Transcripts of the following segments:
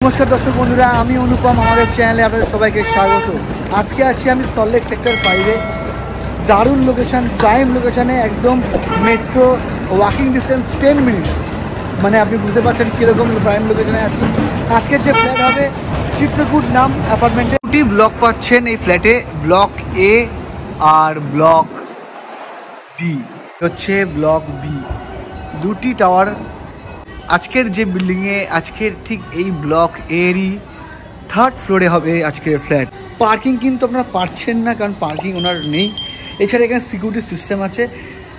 নমস্কার দর্শক বন্ধুরা, আমি অনুপম। আমাদের চ্যানেলে আপনাদের সবাইকে স্বাগত। আজকে আছি আমি সল্টলেক সেক্টর 5-এ। দারুণ লোকেশান, প্রাইম লোকেশানে, একদম মেট্রো ওয়াকিং ডিস্টেন্স 10 মিনিট। মানে আপনি বুঝতে পারছেন কীরকম প্রাইম লোকেশানে আছি। আজকের যে ফ্ল্যাট হবে চিত্রকূট নাম অ্যাপার্টমেন্টে। দুটি ব্লক পাচ্ছেন এই ফ্ল্যাটে, ব্লক এ আর ব্লক বি। হচ্ছে ব্লক বি, দুটি টাওয়ার। আজকের যে বিল্ডিংয়ে, আজকের ঠিক এই ব্লক এরই 3rd ফ্লোরে হবে আজকের ফ্ল্যাট। পার্কিং কিন্তু আপনারা পাচ্ছেন না, কারণ পার্কিং ওনার নেই। এছাড়া এখানে সিকিউরিটি সিস্টেম আছে,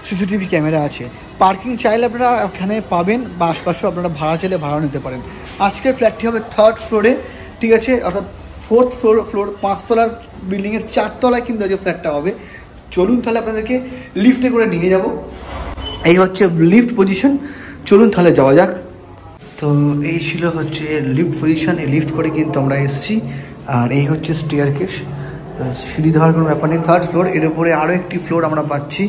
সিসিটিভি ক্যামেরা আছে। পার্কিং চাইলে আপনারা এখানে পাবেন, বা আশপাশেও আপনারা ভাড়া চাইলে ভাড়া নিতে পারেন। আজকের ফ্ল্যাটটি হবে 3rd ফ্লোরে, ঠিক আছে, অর্থাৎ 4th ফ্লোর 5 তলার বিল্ডিংয়ের 4 তলায় কিন্তু আজকে ফ্ল্যাটটা হবে। চলুন তাহলে আপনাদেরকে লিফটে করে নিয়ে যাব। এই হচ্ছে লিফট পজিশন, চলুন তাহলে যাওয়া যাক। তো এই ছিল হচ্ছে লিফট পজিশন। এই লিফট করে কিন্তু আমরা এসেছি, আর এই হচ্ছে স্টেয়ারকেস। তো সিঁড়ি ধরার কোনো ব্যাপার নেই। 3rd ফ্লোর, এর উপরে আরও একটি ফ্লোর আমরা পাচ্ছি,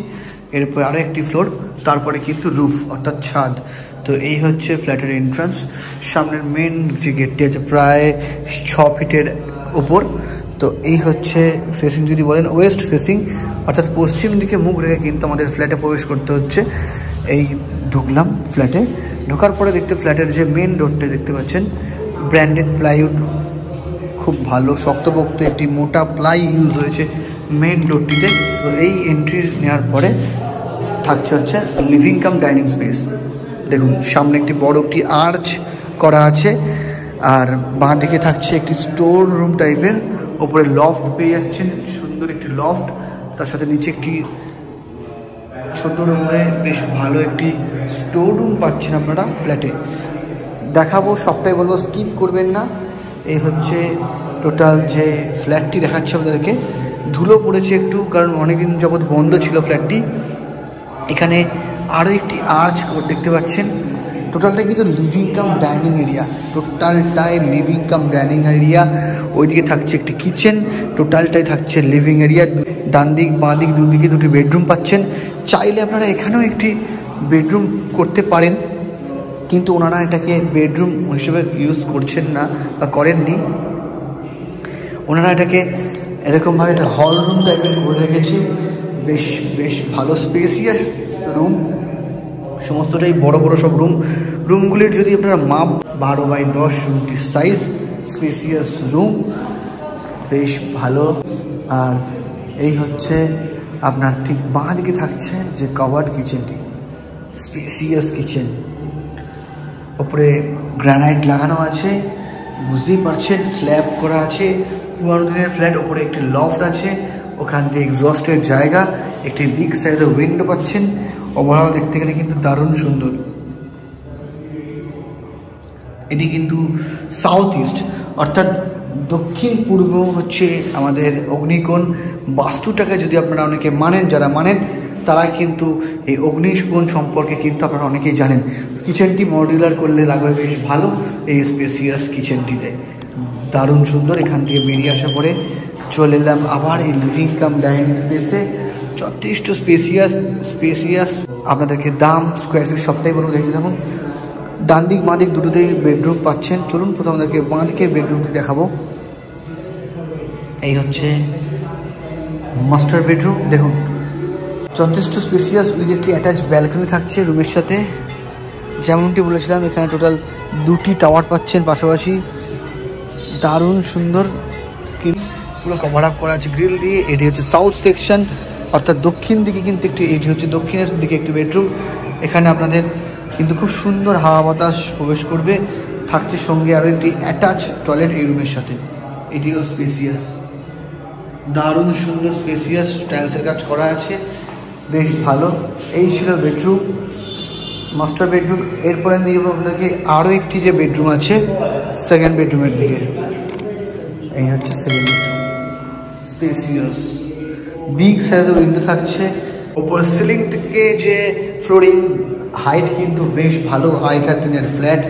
এর উপরে আরও একটি ফ্লোর, তারপরে কিন্তু রুফ অর্থাৎ ছাদ। তো এই হচ্ছে ফ্ল্যাটের এন্ট্রান্স। সামনের মেন যে গেটটি আছে প্রায় 6 ফিটের ওপর। তো এই হচ্ছে ফেসিং, যদি বলেন ওয়েস্ট ফেসিং, অর্থাৎ পশ্চিম দিকে মুখ রেখে কিন্তু আমাদের ফ্ল্যাটে প্রবেশ করতে হচ্ছে। এই ঢুকলাম ফ্ল্যাটে, ঢোকার পরে দেখতে ফ্ল্যাটের যে মেন ডোরটা দেখতে পাচ্ছেন, ব্র্যান্ডেড প্লাইউড, খুব ভালো শক্তপোক্ত একটি মোটা প্লাই ইউজ হয়েছে মেন ডোরটিতে। তো এই এন্ট্রি নেওয়ার পরে থাকছে হচ্ছে লিভিং কাম ডাইনিং স্পেস। দেখুন সামনে একটি বড় একটি আর্চ করা আছে, আর বাঁ দিকে থাকছে একটি স্টোর রুম টাইপের। ওপরে লফট পেয়ে যাচ্ছেন, সুন্দর একটি লফট, তার সাথে নিচে একটি ছোট রুমে বেশ ভালো একটি স্টোর রুম পাচ্ছেন আপনারা ফ্ল্যাটে। দেখাবো সবটাই, বলবো স্কিপ করবেন না। এই হচ্ছে টোটাল যে ফ্ল্যাটটি দেখাচ্ছে আপনাদেরকে। ধুলো পড়েছে একটু, কারণ অনেকদিন যাবৎ বন্ধ ছিল ফ্ল্যাটটি। এখানে আরও একটি আর্চ দেখতে পাচ্ছেন। টোটালটাই কিন্তু লিভিং কাম ডাইনিং এরিয়া, টোটালটাই লিভিং কাম ডাইনিং এরিয়া। ওইদিকে থাকছে একটি কিচেন, টোটালটাই থাকছে লিভিং এরিয়া। ডান দিক বাঁ দিক দুদিকে দুটি বেডরুম পাচ্ছেন। চাইলে আপনারা এখানেও একটি বেডরুম করতে পারেন, কিন্তু ওনারা এটাকে বেডরুম হিসেবে ইউজ করছেন না বা করেননি। ওনারা এটাকে এরকমভাবে একটা হল রুম টাইপের করে রেখেছে। বেশ বেশ ভালো স্পেসিয়াস রুম, সমস্তটাই বড় বড় সব রুমগুলির যদি আপনারা মাপ 12x10 রুমটির সাইজ, স্পেসিয়াস রুম, বেশ ভালো। আর এই হচ্ছে আপনার ঠিক বাঁ দিকে থাকছে যে কভার্ড কিচেনটি, স্পেসিয়াস কিচেন। ওপরে গ্রানাইট লাগানো আছে, বুঝতেই পারছেন, স্ল্যাব করা আছে, পুরানো দিনের ফ্ল্যাট। ওপরে একটি লফট আছে, ওখান থেকে এক্সস্টের জায়গা, একটি বিগ সাইজের উইন্ডো পাচ্ছেন। ওভারঅল দেখতে গেলে কিন্তু দারুণ সুন্দর। এটি কিন্তু সাউথ ইস্ট, অর্থাৎ দক্ষিণ পূর্ব হচ্ছে আমাদের অগ্নিকোণ। বাস্তুটাকে যদি আপনারা অনেকে মানেন, যারা মানেন তারা কিন্তু এই অগ্নিকোণ সম্পর্কে কিন্তু আপনারা অনেকেই জানেন। কিচেনটি মডিউলার করলে লাগবে বেশ ভালো। এই স্পেসিয়াস কিচেনটিতে দারুণ সুন্দর। এখান থেকে বেরিয়ে আসার পরে চলে এলাম আবার এই লিভিং কাম ডাইনিং স্পেসে, যথেষ্ট স্পেসিয়াস। আপনাদেরকে দাম স্কোয়ার ফিট সবটাই বলবো, দেখতে থাকুন। ডান দিক বাঁ দিক দুটোতেই বেডরুম পাচ্ছেন। চলুন প্রথম আপনাদেরকে বাঁ দিকের বেডরুমটি দেখাবো। এই হচ্ছে মাস্টার বেডরুম। দেখুন যথেষ্ট স্পেসিয়াস, উইথ একটি অ্যাটাচ ব্যালকনি থাকছে রুমের সাথে। যেমনটি বলেছিলাম, এখানে টোটাল 2টি টাওয়ার পাচ্ছেন পাশাপাশি। দারুণ সুন্দর, পুরো কভার আপ করা আছে গ্রিল দিয়ে। এটি হচ্ছে সাউথ সেকশন, অর্থাৎ দক্ষিণ দিকে কিন্তু একটি, এটি হচ্ছে দক্ষিণের দিকে একটি বেডরুম। এখানে আপনাদের কিন্তু খুব সুন্দর হাওয়া বাতাস প্রবেশ করবে। থাকছে সঙ্গে আরও একটি অ্যাটাচ টয়লেট এই রুমের সাথে। এটিও স্পেসিয়াস, দারুণ সুন্দর স্পেসিয়াস, টাইলসের কাজ করা আছে, বেশ ভালো। এই ছিল বেডরুম, মাস্টার বেডরুম। এরপরে আমি দেখব আপনাদেরকে আরও একটি যে বেডরুম আছে সেকেন্ড বেডরুমের দিকে। এই হচ্ছে সেকেন্ড বেডরুম, স্পেসিয়াস, বিগ সাইজের উইন্ডো থাকছে। ওপরে সিলিং থেকে যে ফ্লোরিং হাইট কিন্তু বেশ ভালো। আগেকার দিনের ফ্ল্যাট,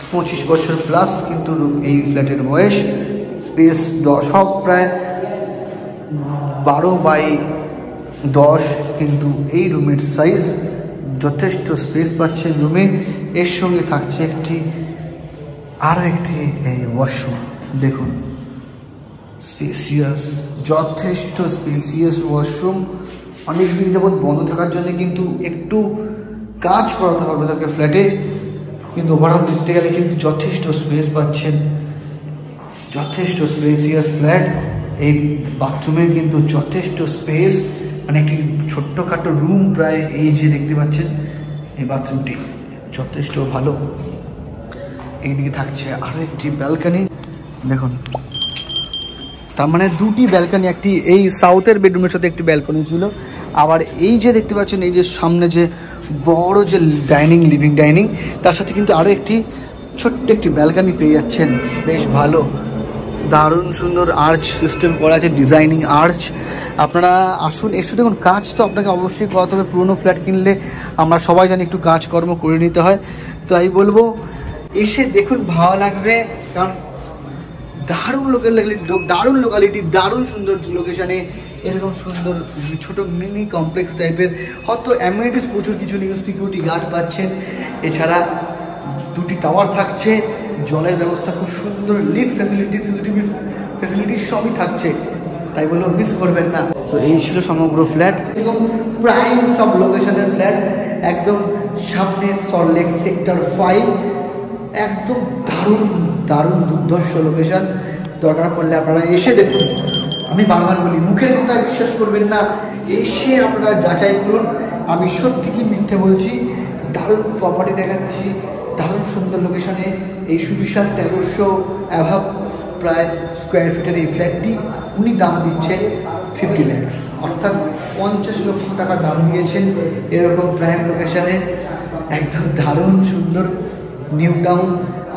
25 বছর প্লাস কিন্তু এই ফ্ল্যাটের বয়স। স্পেস সব প্রায় 12x10 কিন্তু এই রুমের সাইজ। যথেষ্ট স্পেস পাচ্ছেন রুমে। এর সঙ্গে থাকছে একটি আরও একটি এই ওয়াশরুম দেখুন, স্পেসিয়াস, যথেষ্ট স্পেসিয়াস ওয়াশরুম। অনেক দিন যাবৎ বন্ধ থাকার জন্য কিন্তু একটু কাজ করাতে হবে তাকে ফ্ল্যাটে, কিন্তু ওভারঅল দেখতে গেলে কিন্তু যথেষ্ট স্পেস পাচ্ছেন, যথেষ্ট স্পেসিয়াস ফ্ল্যাট। এই বাথরুমের কিন্তু যথেষ্ট স্পেস, মানে একটি ছোট্টখাটো রুম প্রায়। এই যে দেখতে পাচ্ছেন এই বাথরুমটি যথেষ্ট ভালো। এইদিকে থাকছে আরও একটি ব্যালকানি দেখুন, তার মানে দুটি ব্যালকানি, একটি এই সাউথের বেডরুমের সাথে একটি ব্যালকনি ছিল। আবার এই যে দেখতে পাচ্ছেন এই যে সামনে যে বড় যে ডাইনিং, লিভিং ডাইনিং, তার সাথে কিন্তু আরও একটি ছোট্ট একটি ব্যালকানি পেয়ে যাচ্ছেন। বেশ ভালো, দারুণ সুন্দর আর্চ সিস্টেম করা আছে, ডিজাইনিং আর্চ। আপনারা আসুন, এসে দেখুন। কাজ তো আপনাকে অবশ্যই করাতে হবে, পুরোনো ফ্ল্যাট কিনলে আমরা সবাই জানি একটু কাজকর্ম করে নিতে হয়। তো আমি বলবো এসে দেখুন, ভালো লাগবে। কারণ দারুণ লোকালিটি, দারুণ সুন্দর লোকেশানে এরকম সুন্দর ছোট মিনি কমপ্লেক্স টাইপের। হয়তো অ্যামিনিটিস প্রচুর কিছু নিউজ, সিকিউরিটি গার্ড পাচ্ছেন, এছাড়া দুটি টাওয়ার থাকছে, জলের ব্যবস্থা খুব সুন্দর, লিড ফ্যাসিলিটি, সিসিটিভি ফ্যাসিলিটি সবই থাকছে। তাই বলবো মিস করবেন না। তো এই ছিল সমগ্র ফ্ল্যাট, একদম প্রাইম সব লোকেশনের ফ্ল্যাট, একদম সামনে সল্টলেক সেক্টর 5, একদম দারুণ দুর্ধর্ষ লোকেশন। দরকার পড়লে আপনারা এসে দেখুন। আমি বারবার বলি, মুখের কথা বিশ্বাস করবেন না, এসে আপনারা যাচাই করুন। আমি সত্যি কি মিথ্যে বলছি। দারুণ প্রপার্টি দেখাচ্ছি, দারুণ সুন্দর লোকেশনে। এই সুবিশাল 1300 অ্যাভাব প্রায় স্কোয়ার ফিটের এই ফ্ল্যাটটি উনি দাম দিচ্ছেন 50 লাখ, অর্থাৎ 50 লক্ষ টাকা দাম দিয়েছেন এরকম প্রাইম লোকেশনে। একদম দারুণ সুন্দর, নিউ টাউন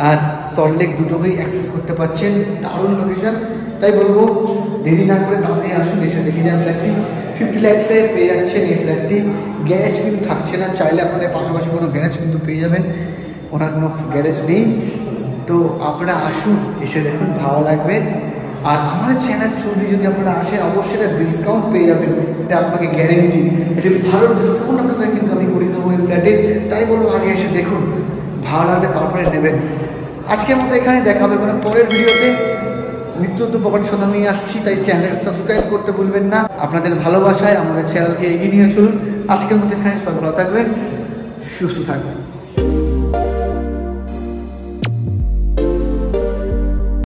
আর সল্টলেক দুটোকেই অ্যাক্সেস করতে পারছেন, দারুণ লোকেশন। তাই বলবো দেরি না করে তাড়াতাড়ি আসুন, এসে দেখে যান ফ্ল্যাটটি। 50 লাখসে পেয়ে যাচ্ছেন এই ফ্ল্যাটটি। গ্যারেজ কিন্তু থাকছে না, চাইলে আপনাদের পাশাপাশি কোনো গ্যারেজ কিন্তু পেয়ে যাবেন, ওনার কোনো গ্যারেজ নেই। তো আপনারা আসুন, এসে দেখুন, ভালো লাগবে। আর আমার চ্যানেল থ্রু দিয়ে যদি আপনারা আসেন, অবশ্যই একটা ডিসকাউন্ট পেয়ে যাবেন, এটা আপনাকে গ্যারেন্টি। এটা ভালো ডিসকাউন্ট আপনাদের কিন্তু আমি করে দেবো এই ফ্ল্যাটে। তাই বলবো আগে এসে দেখুন, ভালো লাগলে তারপরে নেবেন। আজকের মতো এখানে দেখা হবে কোনো পরের ভিডিওতে। নিত্য নতুন প্রপার্টি সন্ধান নিয়ে আসছি, তাই চ্যানেলকে সাবস্ক্রাইব করতে ভুলবেন না। আপনাদের ভালোবাসায় আমাদের চ্যানেলকে এগিয়ে নিয়ে চলুন। আজকের মতো এখানে সবাই ভালো থাকবেন, সুস্থ থাকবেন।